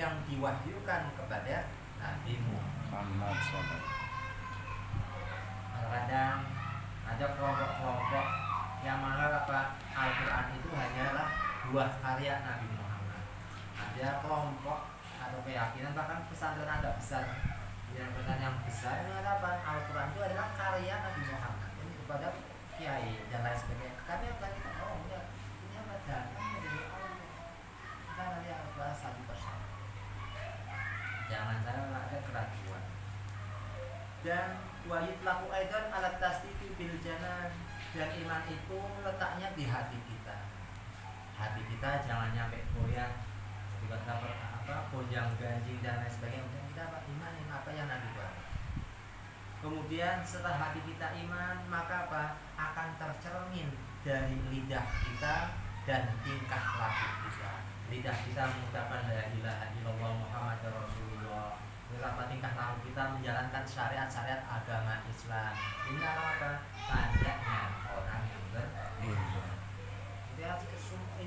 yang diwahyukan kepada Nabi Muhammad. Kadang ada kelompok-kelompok yang menganggap Al-Quran itu hanyalah buah karya Nabi Muhammad. Ada kelompok atau keyakinan bahkan pesantren agak besar yang besar mengatakan Al-Quran itu adalah karya Nabi Muhammad. Ini kepada kiai dan lain sebagainya. Kami akan kita enggak, ini apa datang dari Allah. Kita nanti akan bahas satu persatu. Jangan ada keraguan. Dan wajib laku aidan alat tasdiki bil janan, dan iman itu letaknya di hati kita. Hati kita jangan nyampe goyang tiba-tiba gonjang ganjing dan lain sebagainya. Kita imanin apa yang Nabi buat. Kemudian setelah hati kita iman, maka akan tercermin dari lidah kita dan tingkah laku kita. Lidah kita mengucapkan la ilaha illallah Muhammadur Rasulullah. Betapa tingkah laku kita menjalankan syariat-syariat agama Islam. Ini apa? Tandanya orang yang beriman. Jadi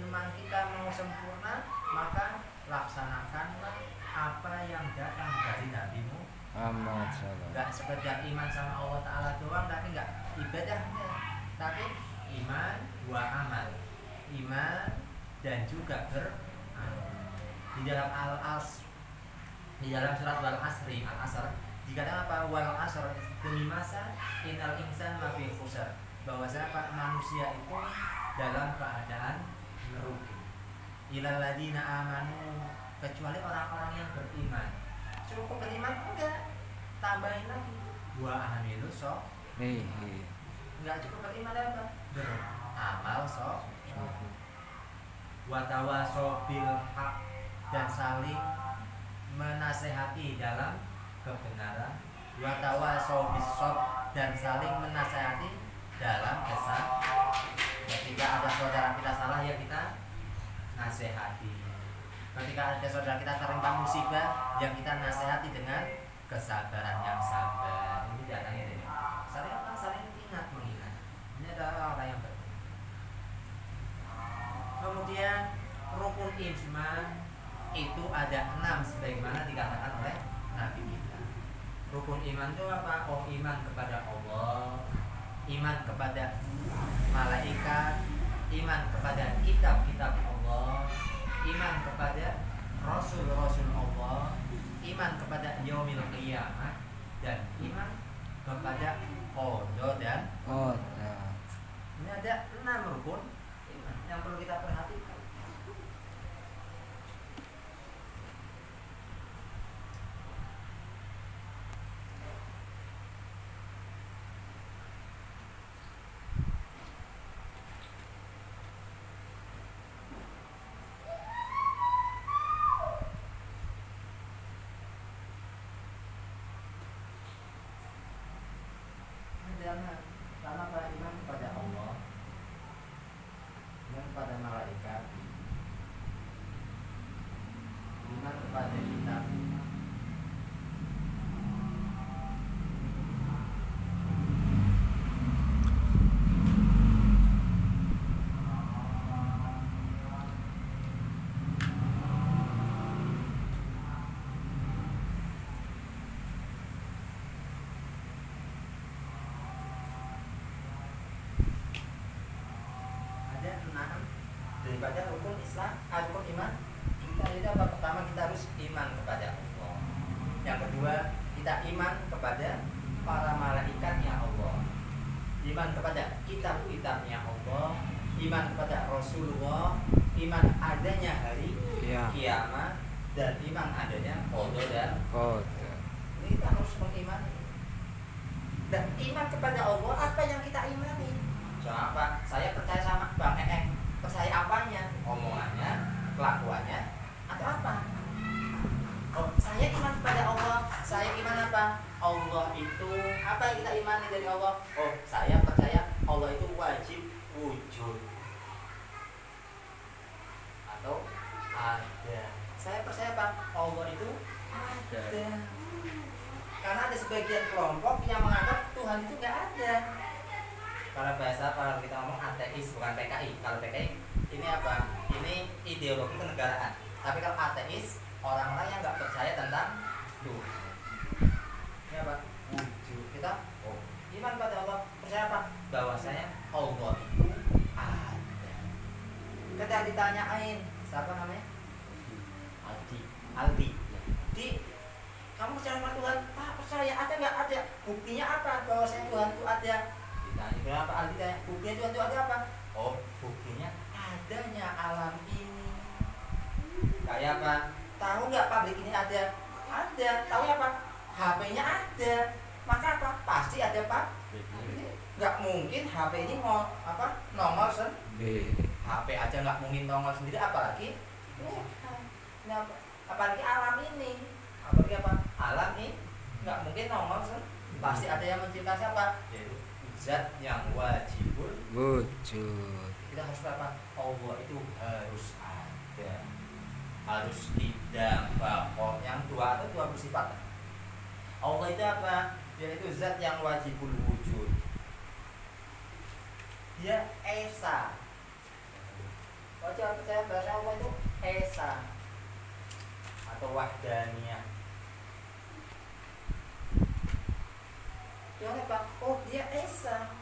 iman kita mau sempurna, maka laksanakanlah apa yang datang dari Nabi Muhammad. Gak sekedar iman sama Allah Ta'ala doang, tapi gak ibadahnya, tapi iman wa amal, iman dan juga beramal. Di dalam di dalam surat Al-Asr dikatakan apa? Wal asr, demi masa innal insan lafi khusr, bahwasanya manusia itu dalam keadaan merugi. Ilal ladina amanu, kecuali orang-orang yang beriman. Cukup beriman enggak? Tambahin lagi wa amilu enggak cukup beriman apa? Beramal wa tawasaw bil haq, dan saling menasehati dalam kebenaran. Wa tawasaw bis sabr, dan saling menasehati dalam kesabaran. Ketika ada saudara kita salah, ya kita nasihati. Ketika ada saudara kita tertimpa musibah, yang kita nasihati dengan kesabaran yang sabar. Ini datangnya dari saling ingat mengingat. Ini adalah orang yang beriman. Kemudian rukun iman itu ada 6 sebagaimana dikatakan oleh Nabi kita. Rukun iman itu apa? Oh, iman kepada Allah, iman kepada malaikat, iman kepada kitab-kitab Allah, iman kepada rasul-rasul Allah, iman kepada yaumil qiyamah, dan iman kepada qada dan qadar. Ini ada 6 rukun iman yang perlu kita perhatikan. Pertama iman kepada Allah, iman kepada malaikat, iman kepada kitab, daripada rukun Islam, rukun iman. Kita itu apa? Pertama kita harus iman kepada Allah. Yang kedua kita iman kepada para malaikatnya Allah, iman kepada kitab-kitabnya Allah, iman kepada Rasulullah, iman adanya hari kiamat, dan iman adanya qada dan qadar. Ini kita harus mengimani. Dan iman kepada Allah, apa yang kita imani? Coba saya percaya sama Bang Eek, percaya apanya? Omongannya, kelakuannya, atau apa? Oh, saya iman kepada Allah. Saya iman apa? Allah itu apa yang kita imani dari Allah? Oh, saya percaya Allah itu wajib wujud atau ada. Saya percaya apa? Allah itu ada. Karena ada sebagian kelompok yang menganggap Tuhan itu nggak ada. Kalau kita ngomong ateis, bukan PKI. Kalau PKI ini apa? Ini ideologi kenegaraan. Tapi kalau ateis, orang-orang yang nggak percaya tentang Tuhan. Ini apa? Wujud. Kita iman pada Allah, percaya apa? Bahwasanya Allah itu ada. Ketika ditanyain, siapa namanya? Aldi. Di, kamu percaya sama Tuhan? Ah, percaya. Ada nggak? Ada. Buktinya apa? Bahwasanya Tuhan itu ada. Ditanya berapa? Aldi tanya. Buktinya Tuhan itu ada apa? Oh, buktinya adanya alam ini. Kayak apa? Tahu nggak pabrik ini ada? Ada. Tahu apa? HP-nya ada. Maka apa? Pasti ada pak. Nggak mungkin HP ini mau apa? Nongol sendiri. HP aja nggak mungkin nongol sendiri, apalagi apalagi alam ini. Apalagi apa? Alam ini nggak mungkin nongol sendiri. Pasti ada yang menciptakan siapa? Yaitu zat yang wajibul wujud. Kita harus apa? Allah itu harus ada, harus tidak bakal yang dua atau dua bersifat. Allah itu apa? Yaitu zat yang wajibul wujud. Dia esa. Kalau jangan percaya bahasa Allah itu esa atau wahdaniyah. Jangan apa? Oh dia esa.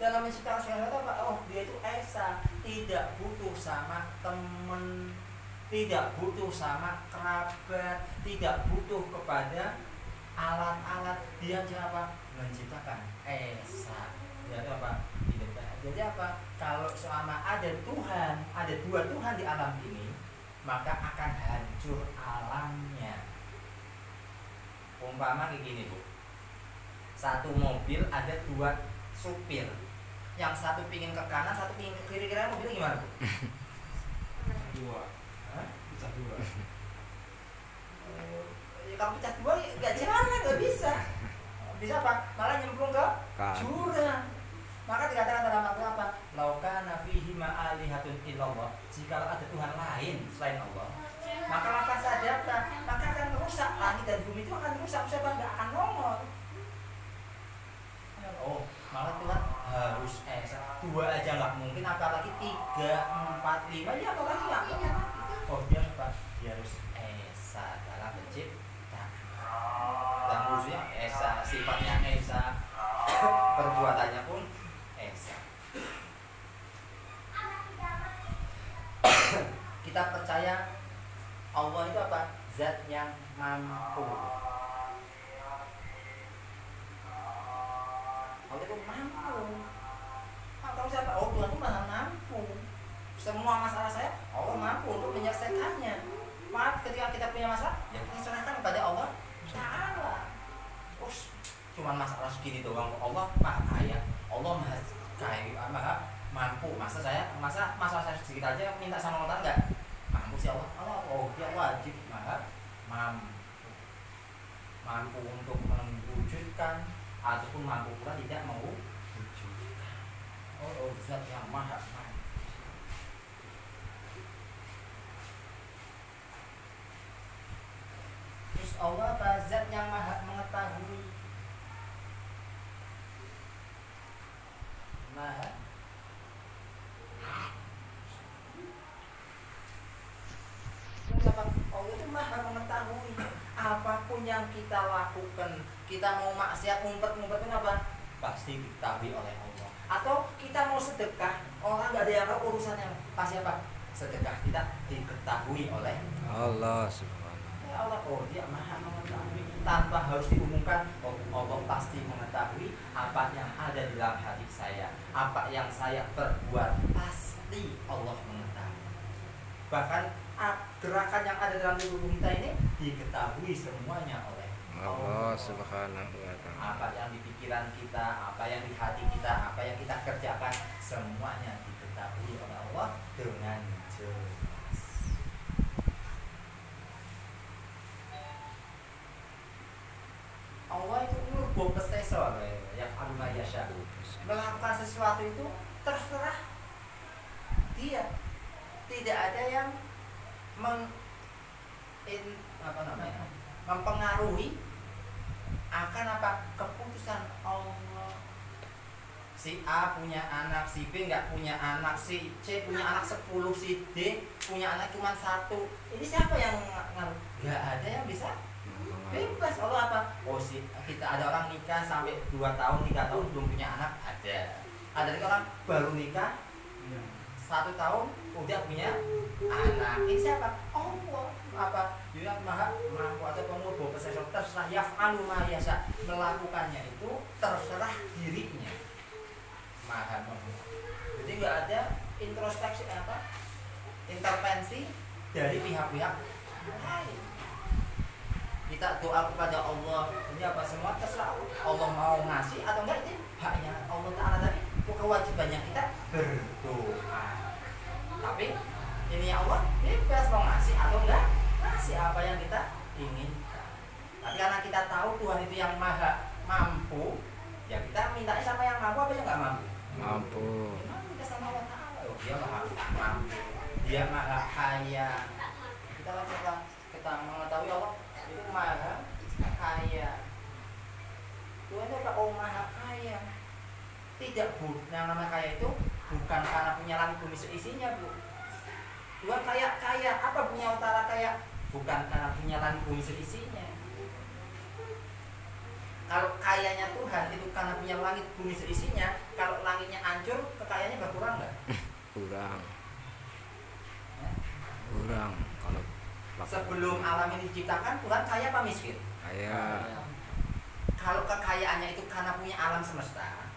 Dalam menciptakan segala apa? Oh dia itu esa. Tidak butuh sama temen, tidak butuh sama kerabat, tidak butuh kepada alat-alat. Dia apa? Menciptakan esa. Dia itu apa? Jadi apa? Kalau selama ada Tuhan, ada dua Tuhan di alam ini, maka akan hancur alamnya. Umpama kayak gini Bu, satu mobil ada dua supir, yang satu pingin ke kanan, satu pingin ke kiri, kira mobilnya gimana Bu? Dua. Pecah dua. Kalau pecah dua nggak jalan, nggak bisa. Bisa apa? Malah nyemplung ke jurang. Maka dikatakan dalam Al-Quran apa? Laukana fihi ma'alihatun illallah. Jika ada Tuhan lain selain Allah, maka lakukan sadaqah, maka akan merusak langit dan bumi itu akan merusak, siapa nggak akan nongol. Oh, malah Tuhan harus esa. Dua aja nggak mungkin, apalagi 3, 4, 5, ya apalagi apa? Oh dia apa? Dia harus esa dalam penciptaan. Dan wujudnya esa, sifatnya esa, perbuatannya pun esa. Kita percaya Allah itu apa? Zat yang mampu. Allah itu mampu. Kalau siapa? Oh Tuhan itu maha mampu. Semua masalah saya Allah mampu untuk menyelesaikannya. Maaf ketika kita punya masalah, ya kita serahkan kepada Allah Ta'ala. Terus cuman masalah segini doang, Allah maha kaya, Allah maha kaya, maha mampu. Masa masalah saya sedikit aja minta sama Allah enggak mampu sih Allah? Oh dia wajib maha mampu untuk mewujudkan ataupun mampu pula tidak mau wujudkan. Oh zat yang maha mampu. Terus Allah apa? Zat yang maha mengetahui. Maha Allah itu maha mengetahui apapun yang kita lakukan. Kita mau maksiat, ngumpet-ngumpet itu apa? Pasti diketahui oleh Allah. Atau kita mau sedekah, orang nggak ada yang tahu urusannya, pasti apa? Sedekah kita diketahui oleh Allah Subhanahu. Ya Allah, oh dia maha mengetahui tanpa harus diumumkan. Oh, Allah pasti mengetahui apa yang ada di dalam hati saya, apa yang saya perbuat, pasti Allah mengetahui. Bahkan gerakan yang ada dalam tubuh kita ini diketahui semuanya oleh Allah Subhanahu wa ta'ala. Apa yang di pikiran kita, apa yang di hati kita, apa yang kita kerjakan, semuanya diketahui oleh Allah dengan jelas. Allah itu nurbo pesesor, yang alma yasha. Melakukan sesuatu itu terserah dia. Tidak ada yang mempengaruhi akan apa? Keputusan Allah. si A punya anak, si B nggak punya anak, si C punya anak 10, si D punya anak cuma 1. Ini siapa yang nggak ada yang bisa bebas. Allah apa? Oh kita ada orang nikah sampai 2 tahun 3 tahun belum punya anak, ada lagi orang baru nikah 1 tahun udah punya anak. Ini siapa? Allah. Apa? Dia maha mampu atau pemurbo possessor, terserah yaf'alu ma yasha, melakukannya itu terserah dirinya, maha mampu. Jadi nggak ada introspeksi intervensi dari pihak-pihak lain. Kita doa kepada Allah, ini apa semua terserah Allah mau ngasih atau enggak, ini haknya Allah Ta'ala. Tadi kewajibannya kita berdoa, tapi ini ya Allah bebas mau ngasih atau enggak ngasih apa yang kita inginkan. Tapi karena kita tahu Tuhan itu yang maha mampu, ya kita mintanya sama yang mampu apa yang enggak mampu? Mampu. Memang kita sama Allah Ta'ala. Oh, dia maha mampu, dia maha kaya. Kita mengetahui Allah itu maha kaya. Tuhan itu apa? Oh, maha kaya. Tidak, Bu, yang namanya kaya itu bukan karena punya langit bumi seisinya, Bu. Tuhan kaya, apa punya utara kaya? Bukan karena punya langit bumi seisinya. Kalau kayanya Tuhan itu karena punya langit bumi seisinya, kalau langitnya hancur, kekayaannya berkurang nggak? Kurang. Ya? Kurang. Kalau sebelum alam ini diciptakan, Tuhan kaya apa miskin? kaya. Kalau kekayaannya itu karena punya alam semesta,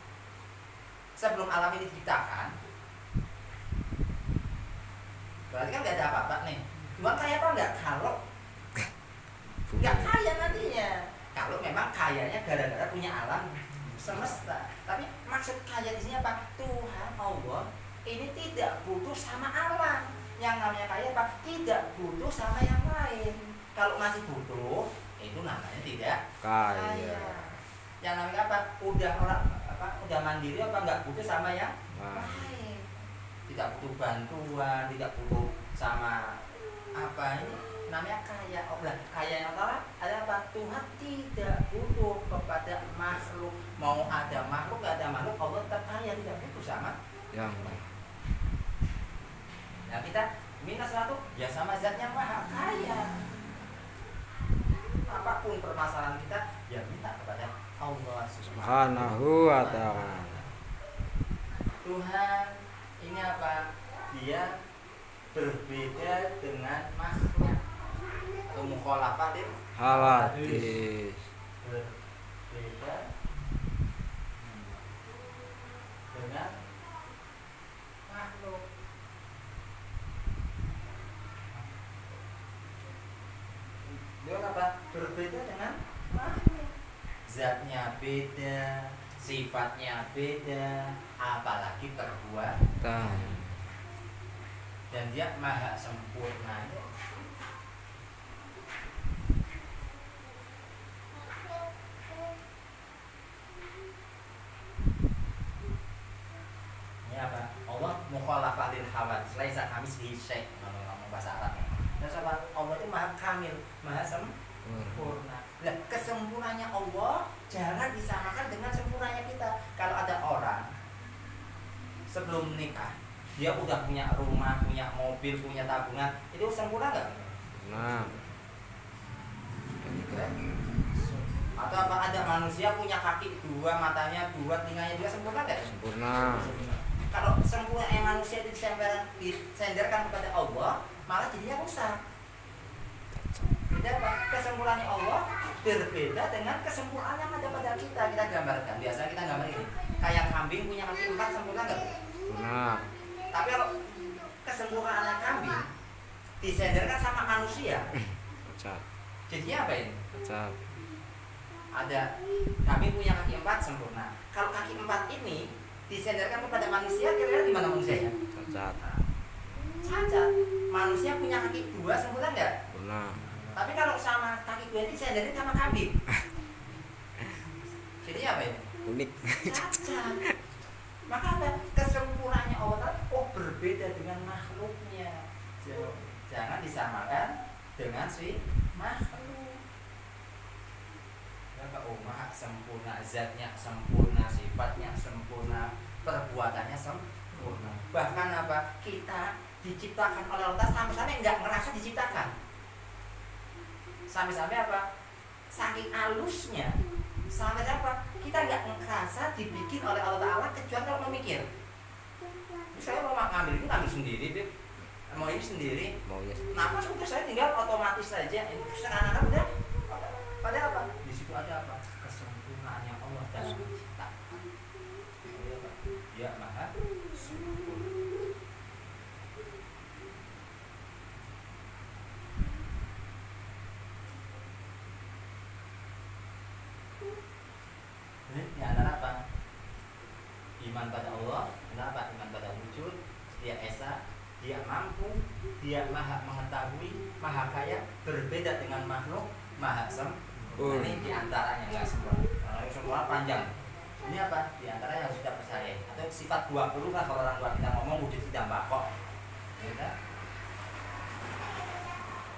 sebelum alam ini diciptakan, berarti kan nggak ada apa-apa nih. Tuhan kaya apa enggak? Kalau nggak kaya nantinya. Kalau memang kayanya gara-gara punya alam semesta. Tapi maksud kaya di sini apa? Tuhan Allah ini tidak butuh sama alam. Yang namanya kaya apa? Tidak butuh sama yang lain. Kalau masih butuh, itu namanya tidak kaya. Yang namanya apa? Udah mandiri apa enggak butuh sama yang lain. Tidak butuh bantuan, tidak butuh sama apa ini namanya kaya. Kaya yang salah ada apa? Tuhan tidak butuh kepada makhluk. Mau ada makhluk nggak ada makhluk, Allah tetap kaya, tidak butuh sama yang Nah kita minus 1 ya sama zat yang maha kaya. Apapun permasalahan kita ya minta kepada Allah Subhanahu wa ta'ala. Tuhan ini apa? Dia berbeda dengan makhluk atau mukhalafatin Hawadis. berbeda dengan makhluk. Dia apa? Berbeda dengan makhluk. Zatnya beda, sifatnya beda, apalagi perbuatan. Dan dia maha sempurna. Ini apa? Allah mukhalafatil hawadits, laisa kamitslihi syai', ngomong bahasa Arab. Dan apa? Allah itu maha kamil, maha sempurna. Nah, kesempurnanya Allah jangan disamakan dengan sempurnanya kita. Kalau ada orang sebelum nikah dia udah punya rumah, punya mobil, punya tabungan, itu sempurna nggak? Nah, atau apa ada manusia punya kaki 2, matanya 2, telinganya 2, sempurna nggak? sempurna. Kalau sempurna manusia itu disenderkan kepada Allah, malah jadinya rusak. Beda apa? Kesempurnaan Allah berbeda dengan kesempurnaan yang ada pada kita. Kita gambarkan, biasanya kita gambar ini kayak kambing punya kaki 4, sempurna nggak? Sempurna. Tapi kalau kesempurnaan kambing disenderkan sama manusia, Cacat. jadinya apa ini? Cacat. Ada kambing punya kaki 4, sempurna. Kalau kaki 4 ini disenderkan kepada manusia, kira-kira gimana manusianya? Cacat. Cacat. Manusia punya kaki 2, sempurna nggak? Sempurna. Tapi kalau sama kaki 2 ini disenderin sama kambing, jadinya apa ini? Unik. Cacat. Maka apa? Kesempurnaannya Allah berbeda dengan makhluknya. Jangan disamakan dengan si makhluk. Oh, maha sempurna, zatnya sempurna, sifatnya sempurna, perbuatannya sempurna. Bahkan apa? Kita diciptakan oleh Allah sampai-sampai nggak ngerasa diciptakan. Sampai-sampai apa? Saking halusnya, sampai apa? Kita nggak ngerasa dibikin oleh Allah Ta'ala kecuali kalau memikir. Saya mau ngambil ini ngambil sendiri, Bib. Mau ini sendiri. Mau ya. Nafas udah saya tinggal otomatis saja. Ini sekarang udah. Pada apa? Di situ ada apa? Kesempurnaan yang Allah dalam menciptakan. Dia maha sempurna. Ini adalah apa? Iman pada Allah. Kenapa? Iman pada wujud. Dia esa. Dia mampu. Dia maha mengetahui, maha kaya, berbeda dengan makhluk, maha sempurna. Ini diantaranya, nggak semua. Semua panjang. Ini apa? Diantaranya harus kita percaya. Atau sifat 20 lah kalau orang tua kita ngomong wujud ditambah kok. Ya.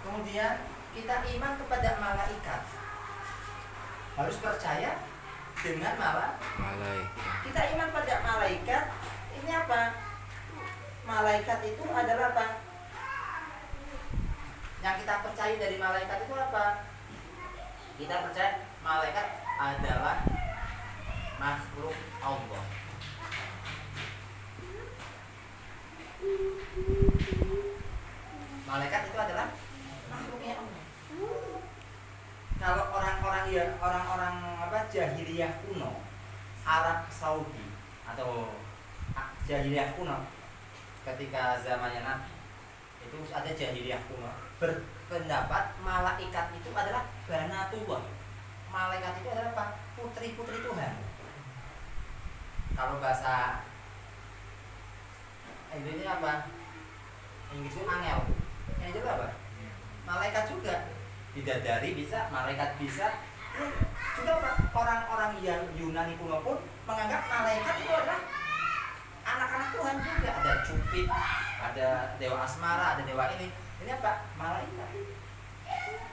Kemudian kita iman kepada malaikat. Harus percaya dengan Malaikat. kita iman pada malaikat. Ini apa? Malaikat itu adalah apa? Yang kita percaya dari malaikat itu apa? Kita percaya malaikat adalah makhluk Allah. Malaikat itu adalah makhluknya Allah. Kalau orang-orang apa jahiliyah kuno, Arab Saudi atau jahiliyah kuno ketika zamannya Nabi itu ada jahiliyah kuno berpendapat malaikat itu adalah banatullah. Malaikat itu adalah apa? Putri-putri Tuhan. Kalau bahasa Indonesia apa? Inggris itu angel. Yang itu apa? Malaikat juga. Bidadari bisa, malaikat bisa. Juga apa? Orang-orang yang Yunani kuno pun menganggap malaikat itu adalah anak-anak Tuhan juga. Ada Cupid, ada dewa asmara, ada dewa ini. Ini apa? Malaikat.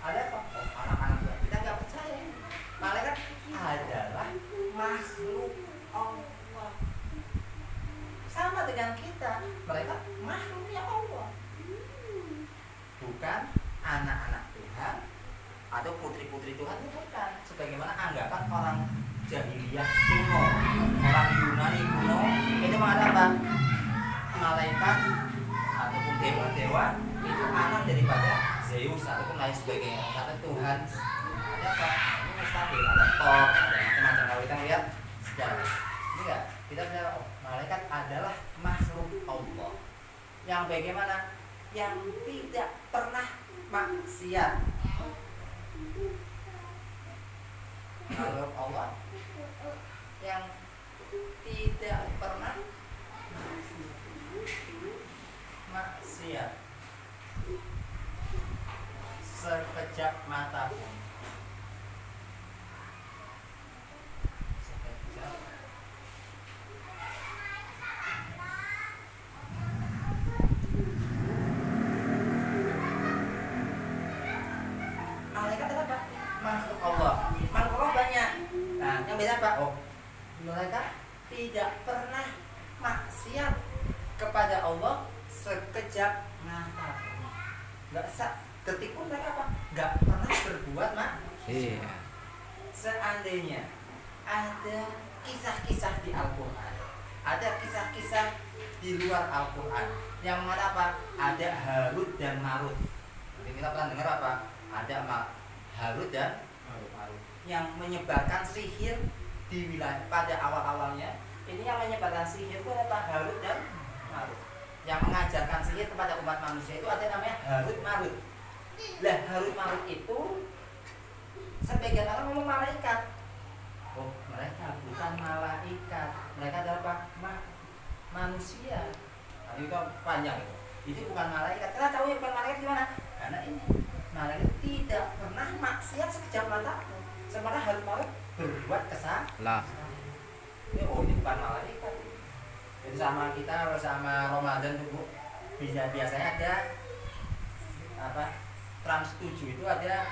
Ada apa? Oh, anak-anak Tuhan. Kita nggak percaya ini. Malaikat adalah makhluk Allah. Sama dengan kita, mereka makhluknya Allah. Bukan anak-anak Tuhan atau putri-putri Tuhan, itu bukan. Sebagaimana anggapan orang jahiliyah kuno, orang Yunani kuno, itu mengatakan apa? Malaikat ataupun dewa-dewa itu anak daripada Zeus ataupun lain sebagainya. Kata Tuhan ada apa? Ini mustahil. Ada Thor, ada macam-macam. Kalau kita lihat sejarah, ini enggak? Kita bicara malaikat adalah makhluk Allah. Yang bagaimana? Yang tidak pernah maksiat. Makhluk Allah yang tidak pernah maksiat sekejap mata pun. Sekejap. Malaikat adalah apa? Makhluk Allah. Makhluk Allah banyak. Nah, yang beda apa? Oh, malaikat tidak pernah maksiat kepada Allah sekejap mata. Enggak detik pun mereka apa? Enggak pernah berbuat Iya. Seandainya ada kisah-kisah di Al-Quran, ada kisah-kisah di luar Al-Quran yang mengatakan apa? Ada Harut dan Marut. Jadi kita pernah dengar apa? Ada Harut dan Marut yang menyebarkan sihir di wilayah pada awal-awalnya. Ini yang menyebarkan sihir itu adalah Harut dan Marut. Yang mengajarkan sihir kepada umat manusia itu ada namanya Harut Marut. Lah Harut Marut itu sebagian orang ngomong malaikat. Oh, mereka bukan malaikat. Mereka adalah apa? Manusia. Nah, itu panjang itu. Itu bukan malaikat. Kita tahu ya bukan malaikat gimana? Karena ini malaikat tidak pernah maksiat sekejap mata. Sementara Harut Marut berbuat kesalahan. Oh, ini bukan malaikat. Jadi sama kita sama Ramadan tuh Bu, biasanya ada apa? Trans 7 itu ada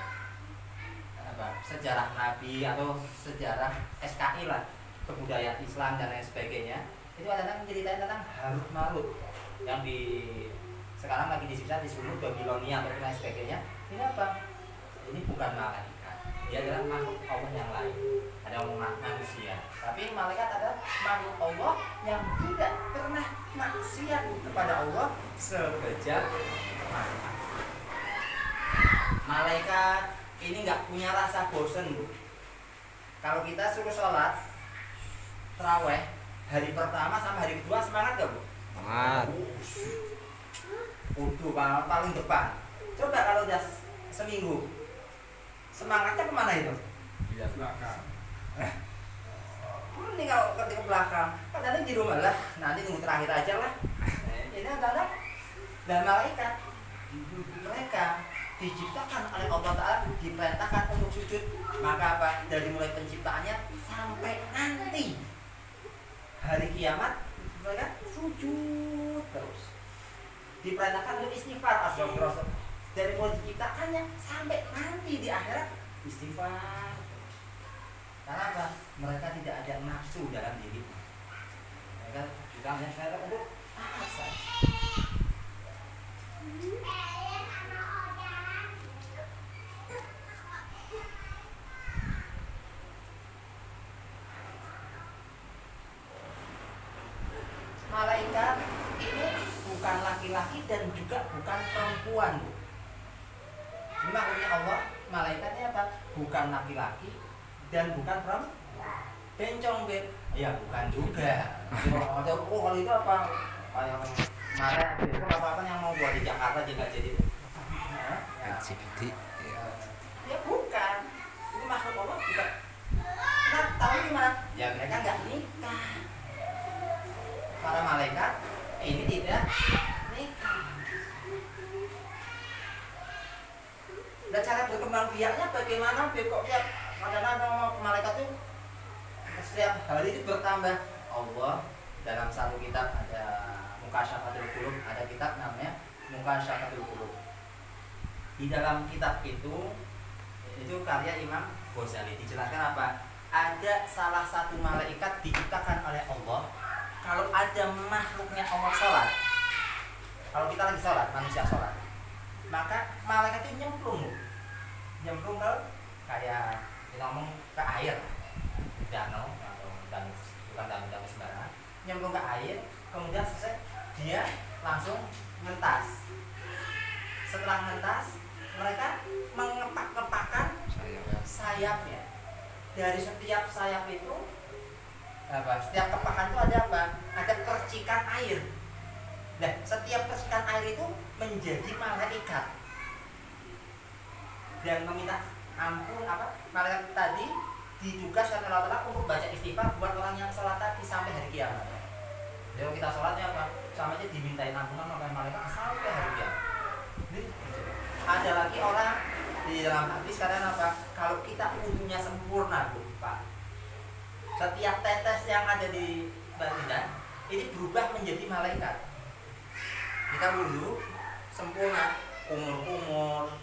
sejarah Nabi atau sejarah SKI lah, kebudayaan Islam dan lain sebagainya, itu ada menceritain tentang Harut Marut yang sekarang lagi disisa di sumur Babilonia atau lain sebagainya. Ini apa? Ini bukan malaikat, dia adalah makhluk Allah yang lain. Ada manusia, tapi malaikat adalah makhluk Allah yang tidak pernah maksiat kepada Allah sekejap mata. Malaikat ini nggak punya rasa bosen, Bu. Kalau kita suruh sholat terawih hari pertama sama hari kedua, semangat gak, Bu? Semangat. Udah paling depan. Coba kalau udah seminggu, semangatnya kemana itu? Iya, belakang. Ini kalau ketika belakang, kadang di rumah lah, nanti tunggu terakhir aja lah. Ini adalah dan malaikat, mereka diciptakan oleh Allah Ta'ala, diperintahkan untuk sujud. Maka apa? Dari mulai penciptaannya sampai nanti hari kiamat, mereka sujud terus. Diperintahkan untuk istighfar, astagfirullah. Dari mulai diciptakannya sampai nanti di akhirat istighfar. Karena apa? Mereka tidak ada nafsu dalam diri. Mereka juga hanya sekedar untuk taat saja. Malaikat ini bukan laki-laki dan juga bukan perempuan. Ini maksudnya Allah, malaikatnya apa? Bukan laki-laki dan bukan perempuan. Bencong, Beb. Ya bukan juga. Oh, kalau itu apa? Kayak kemarin besok apa yang mau buat di Jakarta juga jadi. LGBT. Ya bukan. Ini makhluk Allah juga. Nah, tahu gimana? Ya mereka nggak nikah. Para malaikat ini tidak nikah. Dan cara berkembang biaknya bagaimana? Kok tiap kadang-kadang malaikat itu setiap hari itu bertambah. Allah dalam satu kitab ada Mukasyafatul Qulub, ada kitab namanya Mukasyafatul Qulub. Di dalam kitab itu karya Imam Ghazali, dijelaskan apa? Ada salah satu malaikat diciptakan oleh Allah. Kalau ada makhluknya Allah sholat, kalau kita lagi sholat, manusia sholat, maka malaikat itu nyemplung ke kayak kita ngomong ke air, danau atau bukan danau sembarangan, nyemplung ke air, kemudian selesai dia langsung ngentas. Setelah ngentas, mereka mengepak-ngepakkan sayapnya. Dari setiap sayap itu setiap kepakan itu ada apa? Ada percikan air. Nah, setiap percikan air itu menjadi malaikat dan meminta ampun malaikat tadi ditugaskan oleh Allah untuk baca istighfar buat orang yang sholat tadi sampai hari kiamat. Jadi kita sholatnya apa? Sama aja dimintain ampunan oleh malaikat sampai hari kiamat. Jadi, ada lagi orang di dalam hadis karena apa? Kalau kita wudhunya sempurna, Pak, setiap tetes yang ada di badan ini berubah menjadi malaikat. Kita wudhu sempurna, kumur-kumur,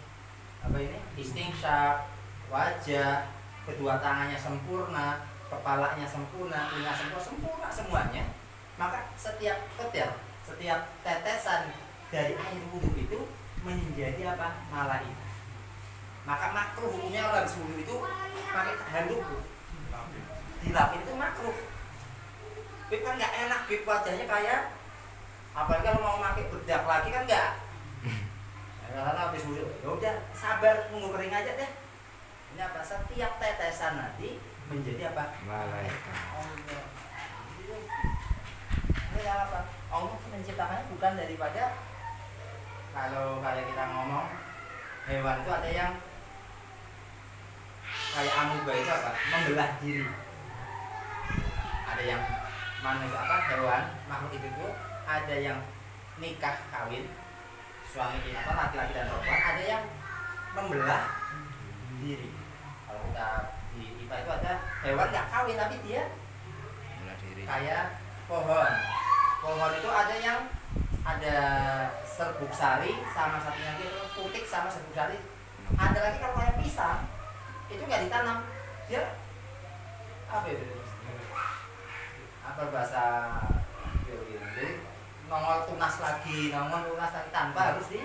istighfar, wajah, kedua tangannya sempurna, kepalanya sempurna, telinga sempurna semuanya. Maka setiap tetesan dari air wudhu itu menjadi apa? Malaikat. Maka makruh hukumnya orang habis wudhu itu pakai handuk dilapin itu makruh. Beb kan nggak enak, Beb, wajahnya kayak apalagi kalau mau pakai bedak lagi kan nggak. Karena habis wudhu, ya udah sabar nunggu kering aja deh. Ini apa? Setiap tetesan nanti menjadi apa? Malaikat. Allah. Ini apa? Allah menciptakannya bukan daripada kalau kayak kita ngomong hewan itu ada yang kayak amuba itu apa? Membelah diri. Ada yang manusia hewan makhluk itu ada yang nikah kawin suami laki-laki dan perempuan, ada yang membelah diri. Kalau kita di IPA itu ada hewan nggak kawin tapi dia Membelah diri. kayak pohon itu ada yang ada serbuk sari sama satunya lagi itu putik sama serbuk sari. Ada lagi kalau kayak pisang itu nggak ditanam, dia apa itu? Apa bahasa jadi nongol tunas lagi tanpa harus di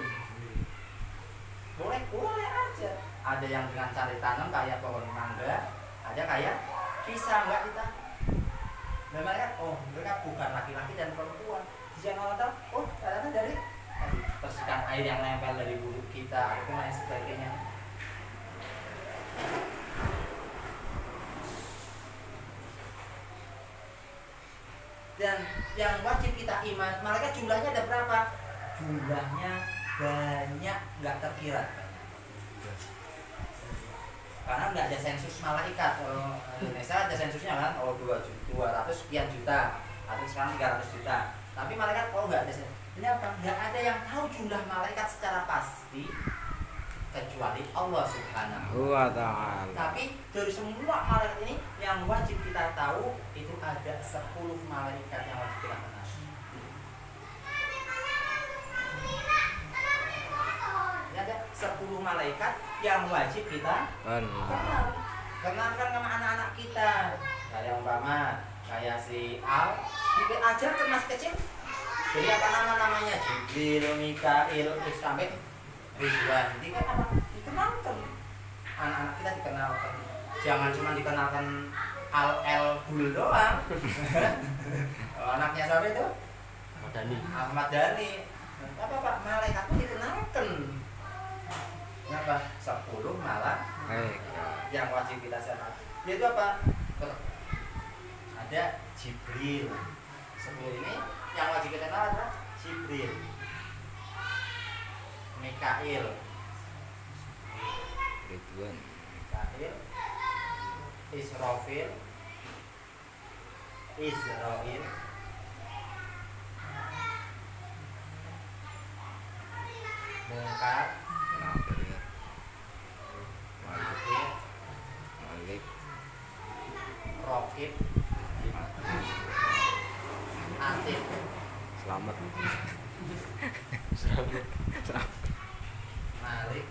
boleh aja. Ada yang dengan cara tanam kayak pohon mangga, ada kayak pisang nggak ditanam. Mereka bukan laki-laki dan perempuan. Jangan tahu, ternyata dari percikan air yang nempel dari bulu kita ataupun lain sebagainya. Dan yang wajib kita iman, mereka jumlahnya ada berapa? Jumlahnya banyak, nggak terkira. Karena nggak ada sensus malaikat. Kalau Indonesia ada sensusnya kan, 200 sekian juta, atau sekarang 300 juta. Tapi malaikat nggak ada sensus. Ini apa? Nggak ada yang tahu jumlah malaikat secara pasti kecuali Allah Subhanahu wa ta'ala. Tapi dari semua malaikat ini yang wajib kita tahu itu ada 10 malaikat yang wajib kita kenal. Ini ada 10 malaikat yang wajib kita kenal. Kenalkan sama anak-anak kita. Kayak umpama kayak si Al, ajar ke mas kecil. Jadi apa namanya? Jibril, Mikail, sampai Ridwan. Jadi kan apa? Dikenalkan. Anak-anak kita dikenalkan. Jangan cuma dikenalkan Al-El-Bul doang. Anaknya siapa itu? Ahmad Dhani. Apa Pak? Malaikat pun dikenalkan. Kenapa? 10 malah yang wajib kita kenal. Yaitu apa? Ada Jibril. 10 ini yang wajib kita kenal adalah Jibril, Mikail, Ridwan, Israfil, Israil, Munkar, Malik, Rokib, Atid, Selamat, Malik,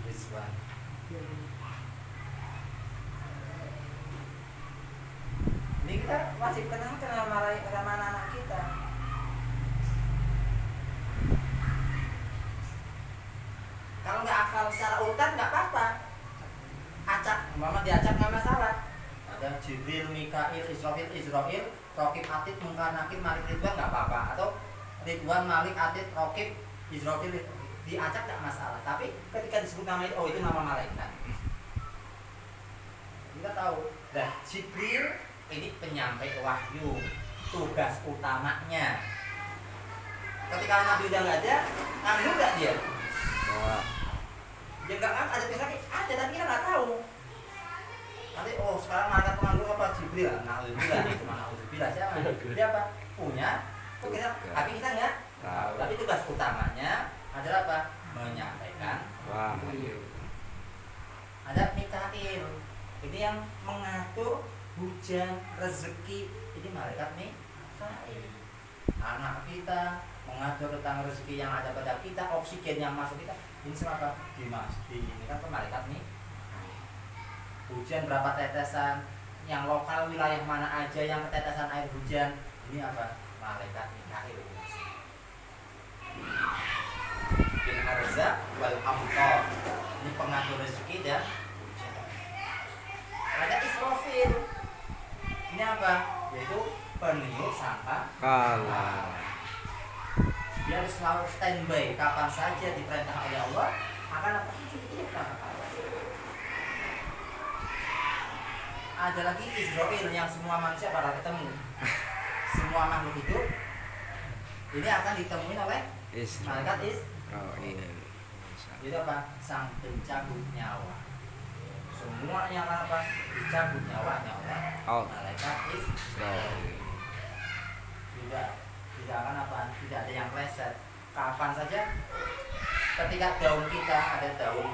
Rizwan. Ini kita masih kenal sama anak-anak kita. Kalau nggak hafal secara urutan nggak apa-apa. Acak, umpama diacak nggak masalah. Ada Jibril, Mikail, Israfil, Rokib, Atid, Munkar, Nakir, Malik, Ridwan nggak apa-apa. Atau Ridwan, Malik, Atid, Rokib, Israfil diacak nggak masalah. Tapi ketika disebut nama itu, itu nama malaikat. Kita tahu. Nah, Jibril ini penyampai wahyu, tugas utamanya. Ketika Nabi udah nggak ada, nganggur nggak dia? Dia nggak ada pesakit, ada tapi kita nggak tahu. Nanti sekarang malaikat penganggur apa? Jibril, Nauzubillah, cuma Nauzubillah siapa? Dia apa? Punya, tapi kita nggak tahu. Tapi tugas utamanya adalah apa? Menyampaikan wahyu. Ada Mikail, ini yang mengatur hujan, rezeki. Ini malaikat Mikail. Anak kita mengatur tentang rezeki yang ada pada kita, oksigen yang masuk kita. Ini siapa? Ini kan malaikat nih. Hujan berapa tetesan, yang lokal wilayah mana aja yang ketetesan air hujan. Ini apa? Malaikat Mikail. Bin Arzak wal Amtor. Ini pengatur rezeki dan hujan. Ada Israfil. Ini apa? Yaitu peniup sangka kalah. Dia harus selalu standby, kapan saja diperintah oleh Allah akan apa? Ada lagi Israel yang semua manusia bakal ketemu. Semua makhluk hidup ini akan ditemui oleh malaikat Israil. Itu apa? Sang pencabut nyawa. Semuanya apa? Dicabut nyawanya oleh malaikat Israil. Tidak akan apa? Tidak ada yang pleset. Kapan saja ketika daun kita ada daun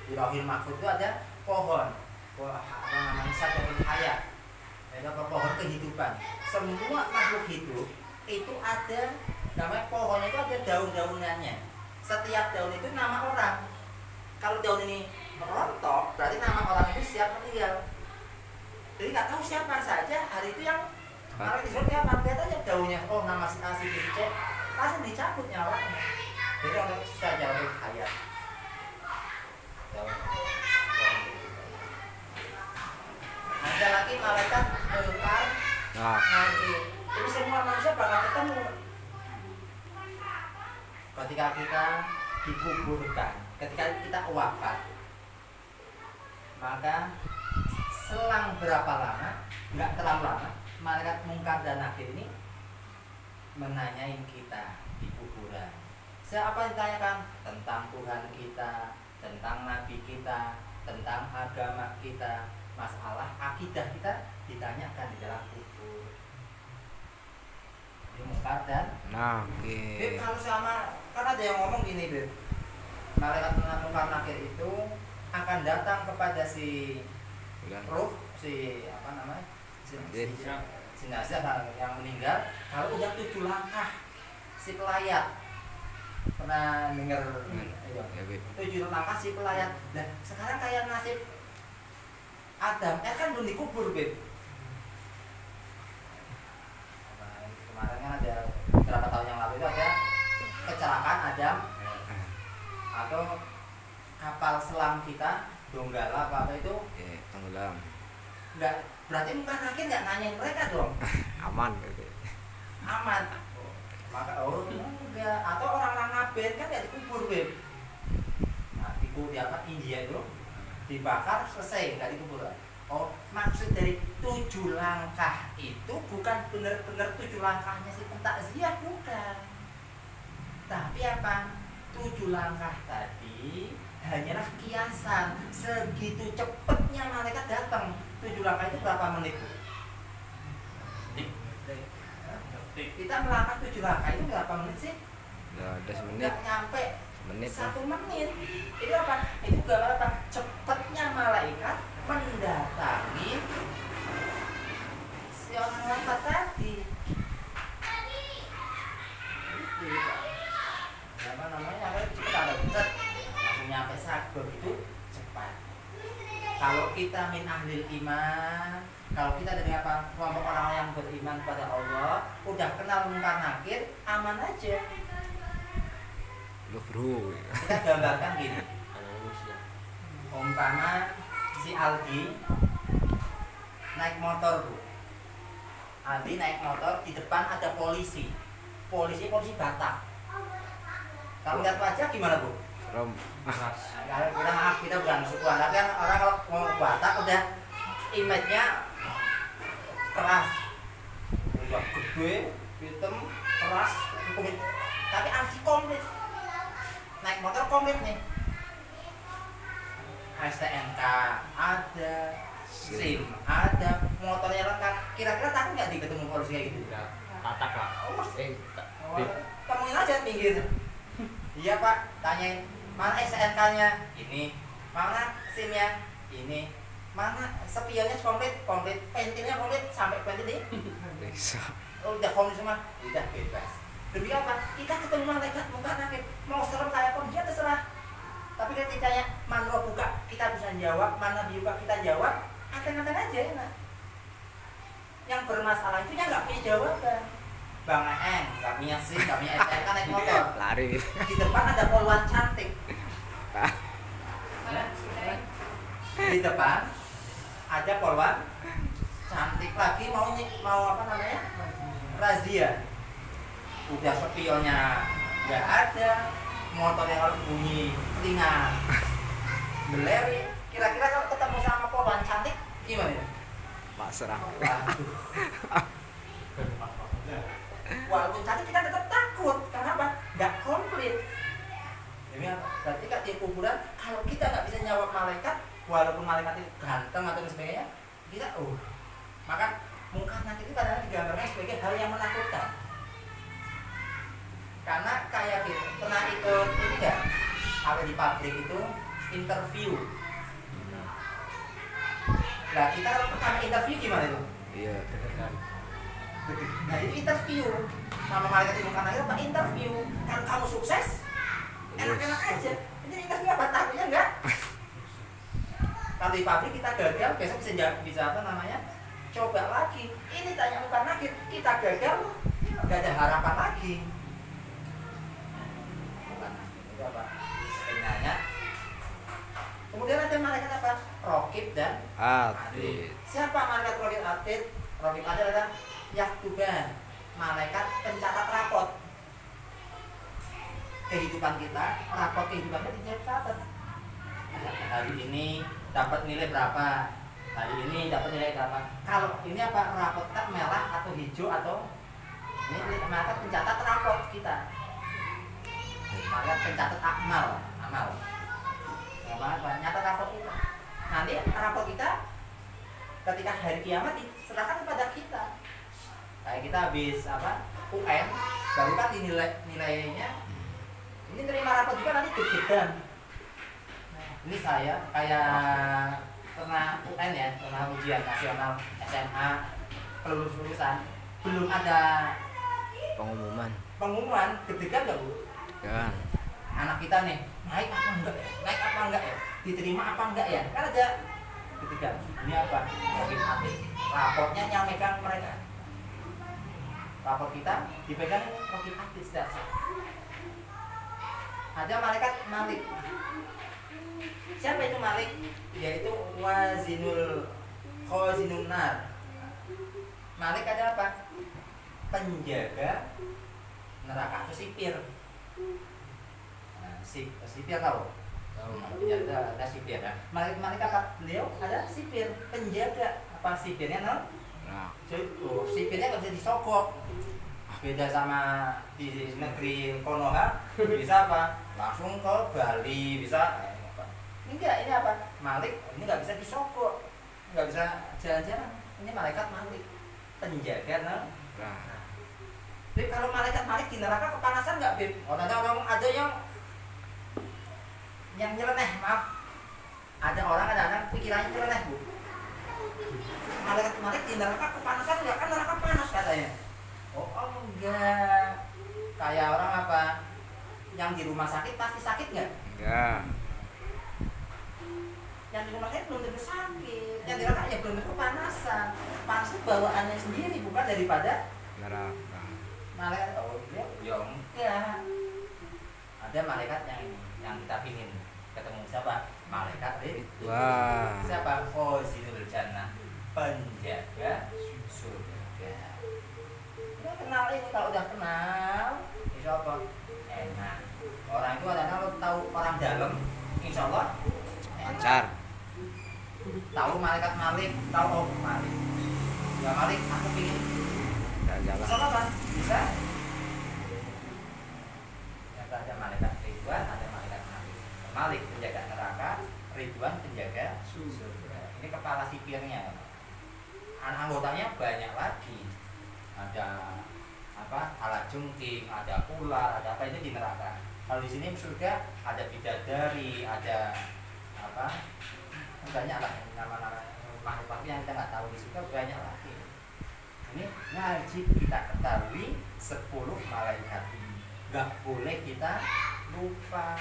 di Lauhil Mahfuz itu ada pohon apa namanya Sajdatul Hayat. itu apa, pohon kehidupan. Semua makhluk hidup itu ada namanya pohon, itu ada daun-daunannya. Setiap daun itu nama orang. Kalau daun ini rontok, berarti nama orang itu siap meninggal. Jadi nggak tahu siapa saja hari itu yang kalau disebut apa, lihat aja daunnya, oh nama si A, si B, si C, langsung dicabut nyawanya. Jadi untuk saja untuk hayat. Ada lagi malaikat mungkar nakir. Ini semua manusia bakal ketemu ketika kita dikuburkan, ketika kita wafat. Maka selang berapa lama, nggak terlalu lama, malaikat mungkar dan nakir ini menanyain kita di kuburan. Siapa yang ditanyakan? Tentang Tuhan kita, tentang Nabi kita, tentang agama kita, masalah akidah kita ditanyakan di dalam kubur. Ini mungkar dan nakir. Beb, kalau sama, kan ada yang ngomong gini, Beb, malaikat mungkar nakir itu akan datang kepada si ruh, si apa namanya, si jenazah yang meninggal. Kalau udah 7 langkah, si pelayat pernah dengar, Ya, 7 langkah si pelayat. Nah sekarang kayak nasib Adam, kan belum dikubur, Beb. Kemarin kan ada beberapa tahun yang lalu itu ada kecelakaan Adam atau kapal selam kita Donggala apa itu tenggelam. nggak, berarti bukan nakir nggak nanyain mereka dong. Aman gitu. Aman. Maka enggak, atau orang-orang ngaben kan nggak dikubur, Beb. Nah di apa India itu dibakar selesai, nggak dikubur. Oh maksud dari 7 langkah itu bukan benar-benar 7 langkahnya si pentakziah, bukan. Tapi apa, 7 langkah tadi hanyalah kiasan. Segitu cepatnya malaikat datang. 7 langkah itu berapa menit, Bu? Kita melangkah 7 langkah itu berapa menit sih? Ya, udah semenit. Nggak nyampe Menit 1 menit. Itu apa? Itu gambar apa? Cepatnya malaikat mendatangi si orang wafat tadi. Itu apa namanya? Cepat ada betul. Langsung nyampe saat begitu cepat. Kalau kita min ahlil iman, kalau kita dari apa, kelompok orang yang beriman pada Allah, udah kenal mungkar nakir, aman aja. Lu bro. Kita gambarkan gini. Umpama si Aldi naik motor, Bu. Aldi naik motor, di depan ada polisi. Polisi Batak. Kalau lihat wajah gimana, Bu? Rom. Kalau kita maaf, kita bukan suku Arab kan, orang kalau ngomong Batak udah image-nya keras, udah gede, hitam, keras, kulit. Tapi anti komplit, naik motor komplit nih. STNK ada, SIM ada, motornya lengkap. Kira-kira takut nggak ketemu polisi kayak gitu? Batak lah. Temuin aja pinggir. Iya Pak, tanyain mana STNK-nya ini, mana SIM-nya ini, mana spionnya komplit, pentilnya komplit sampai pentil ini. Bisa. Udah komplit semua, udah bebas. Demi apa? Kita ketemu malaikat mungkar nakir, mau serem kayak apa dia terserah. Tapi ketika manro buka kita bisa jawab, mana buka kita jawab, anteng-anteng aja enak. Yang bermasalah itu yang nggak punya jawaban. Bang Eng nggak punya SIM, nggak punya STNK, naik motor. Lari. Di depan ada poluan cantik. Di depan ada poluan cantik lagi mau apa namanya, razia. Udah spionnya nggak ada, motornya kalau bunyi telinga beleri. Kira-kira kalau ketemu sama poluan cantik gimana ya? Pasrah. Waduh. Walaupun cantik kita tetap takut, karena apa? Nggak komplit. Jadi berarti kan di kuburan kalau kita nggak bisa jawab malaikat, walaupun malaikat itu ganteng atau sebagainya, kita maka mungkar nakir itu kadang digambarkan sebagai hal yang menakutkan. Karena kayak gitu, pernah ikut ini nggak? Apa di pabrik itu interview. Nah kita kalau pertama interview gimana itu? Iya. Nah itu interview sama malaikat ilmu kanan apa interview kan kamu sukses enak-enak aja ini interview apa takutnya enggak kalau di pabrik kita gagal besok bisa apa namanya coba lagi ini tanya muka nakir kita gagal nggak ada harapan lagi itu apa sebenarnya kemudian ada malaikat apa rokib dan Atid. siapa malaikat rokib atid rokib atid adalah yaktuban malaikat pencatat rapot kehidupan kita rapot kehidupan kita dicatat hari ini dapat nilai berapa hari ini dapat nilai berapa kalau ini apa rapot tak merah atau hijau atau ini malaikat pencatat rapot kita malaikat pencatat amal apa nyatat rapot kita nanti rapot kita ketika hari kiamat diserahkan kepada kita kayak kita habis apa UN baru kan nilainya ini terima rapot juga nanti deg-degan ini saya kayak pernah UN ya pernah ujian nasional SMA kelulusan belum ada pengumuman deg-degan nggak Bu? Kan. Anak kita nih naik apa enggak ya diterima apa enggak ya kan ada deg-degan ini apa mungkin hati raportnya nyampaikan mereka rapor kita dipegang Rokib Atid dasar. Ada malaikat Malik. Siapa itu Malik? Yaitu wazinul khazinun nar. Malik ada apa? Penjaga neraka atau sipir. Nah, sipir tahu? Penjaga ada sipir. Nah, Malik apa? Beliau ada sipir, penjaga. Apa sipirnya no? Nah, sipirnya nggak bisa disogok. Beda sama di negeri Konoha bisa apa? Langsung ke Bali bisa. Enggak, ini apa? Malik ini nggak bisa disogok, nggak bisa jalan-jalan. Ini malaikat Malik, penjaga no? nah. Jadi kalau malaikat Malik di neraka kepanasan nggak, Bib? Orang ada yang nyeleneh, maaf. Ada orang kadang pikirannya nyeleneh, Bu. Malaikat Malik di neraka kepanasan nggak? Kan neraka panas katanya. Oh enggak. Kayak orang apa? Yang di rumah sakit pasti sakit nggak? Enggak. Yang di rumah sakit belum tentu sakit. Yang di neraka ya belum tentu kepanasan. Panas itu bawaannya sendiri bukan daripada Neraka. malaikat. Oh dia ya enggak. Ada malaikat yang kita pingin ketemu siapa? Malaikat Wah. siapa? Khazinul Jannah, penjaga surga. Udah kenal ini, kalau udah kenal insya Allah enak. Orang itu ada kalau tahu orang dalam insya Allah Lancar. tahu malaikat Malik, tahu oh Malik ya Malik aku pingin Jalan-jalan. sama apa? Bisa ya, ada malaikat Ridwan, ada malaikat Malik. Malik penjaga neraka, Ridwan penjaga surga. Ini kepala sipirnya. Anggotanya banyak lagi. Ada apa? Alat jungking, ada ular, ada apa ini di neraka. Kalau di sini surga ada bidadari, ada apa? Banyak lah nama-nama makhluk yang kita nggak tahu di surga banyak lagi. Ini ngaji kita ketahui 10 malaikat ini. Nggak boleh kita lupa.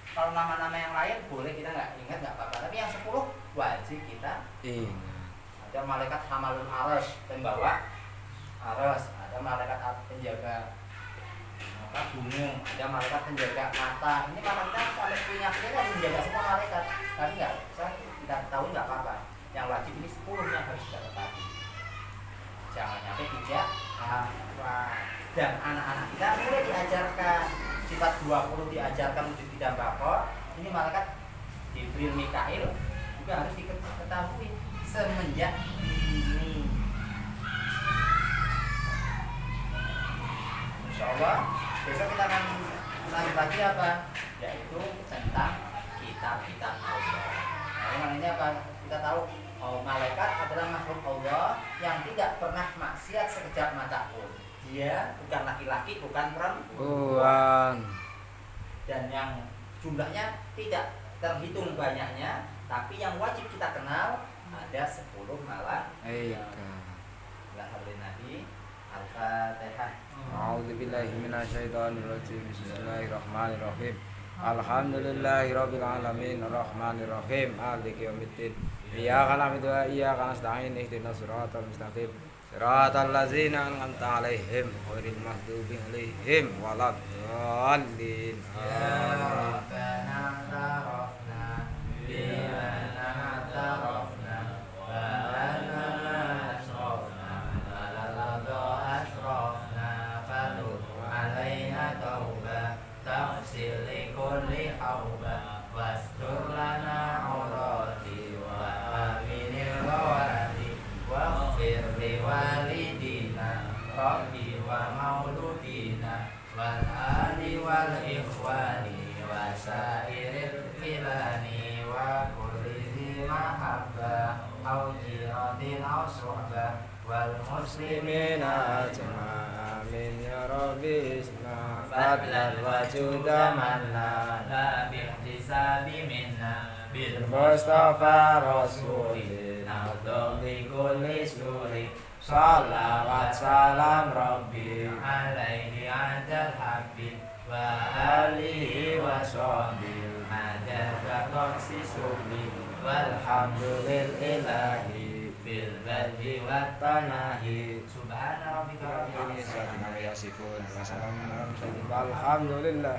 Kalau nama-nama yang lain boleh kita nggak ingat nggak apa-apa. Tapi yang 10 wajib kita Ingat. ada malaikat hamalul arsy pembawa arsy, ada malaikat penjaga apa gunung, ada malaikat penjaga mata. Ini mata kita sampai punya kita kan menjaga semua malaikat. Tapi nggak bisa kita tahu nggak apa-apa. Yang wajib ini 10 yang harus kita ketahui. Jangan sampai tidak apa. Dan anak-anak kita mulai diajarkan sifat 20 diajarkan wujud tidak bakor. Ini malaikat Jibril Mikail juga harus diketahui semenjak ini. Insya Allah besok kita akan lanjut lagi apa? Yaitu tentang kitab-kitab Allah. Nah, ini apa? Kita tahu malaikat adalah makhluk Allah yang tidak pernah maksiat sekejap mata pun. Dia bukan laki-laki, bukan perempuan. Dan yang jumlahnya tidak terhitung banyaknya, tapi yang wajib kita kenal ada 10 malaikat. Iya. Al-Fatihah. A'udzu billahi minasyaitonir rajim. Bismillahirrahmanirrahim. Alhamdulillahirabbil alamin arrahmanir rahim maliki yaumiddin. Iyyaka na'budu wa iyyaka nasta'in ihdinas siratal mustaqim. Siratal ladzina an'amta 'alaihim ghairil maghdubi 'alaihim waladdallin. Ya Rabbana tarafna bimana tarafna wa annana asrafna walalado asrafna falur alaina tauba taghsil likulli hauba wastur lana aurati wa aminil rawati waghfir liwalidina rabbi wa mauludina wal ali wal ikhwani wa sairil khilani wa kulli dhi mahabba au jiratin au suhbah wal muslimina Ajma'in amin ya rabbi isma fadlan wa judamanna la bihtisabi minna bil Mustafa Rasulih Naudhu bi kulli suri Salawat salam Rabbi alaihi adal habib wa alihi wa sahbihi adal bakoksi subli Walhamdulil ilahi fil badri wat Tanahi subhana rabbika rabbil izzati Alhamdulillah